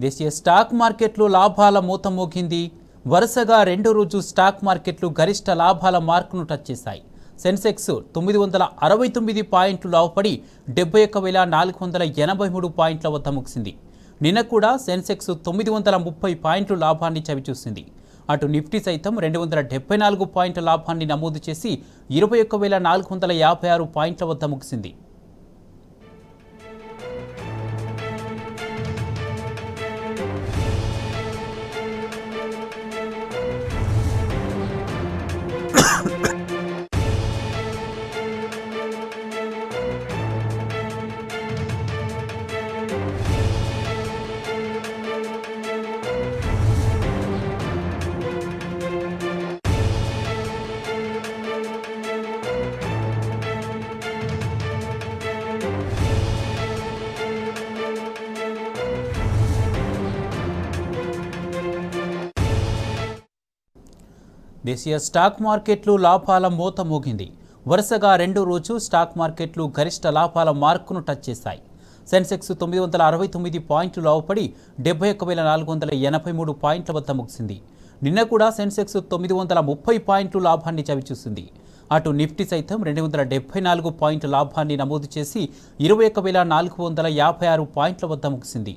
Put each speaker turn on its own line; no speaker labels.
దేశీయ స్టాక్ మార్కెట్లు లాభాల మూత మోగింది. వరుసగా రెండో రోజు స్టాక్ మార్కెట్లు గరిష్ట లాభాల మార్కును టచ్ చేశాయి. సెన్సెక్స్ 969 పాయింట్లు లాభపడి 71,483 పాయింట్ల వద్ద ముగిసింది. నిన్న కూడా సెన్సెక్స్ 930 పాయింట్లు లాభాన్ని చవిచూసింది. అటు నిఫ్టీ సైతం 274 పాయింట్ల లాభాన్ని నమోదు చేసి 21,456 పాయింట్ల వద్ద ముగిసింది. దేశీయ స్టాక్ మార్కెట్లు లాభాల మోత మోగింది. వరుసగా రెండో రోజు స్టాక్ మార్కెట్లు గరిష్ట లాభాల మార్కును టచ్ చేశాయి. సెన్సెక్స్ 969 పాయింట్లు లాభపడి 71,483 పాయింట్ల వద్ద ముగిసింది. నిన్న కూడా సెన్సెక్స్ 930 పాయింట్లు లాభాన్ని చవిచూసింది. అటు నిఫ్టీ సైతం 274 పాయింట్ల లాభాన్ని నమోదు చేసి 21,456 పాయింట్ల వద్ద ముగిసింది.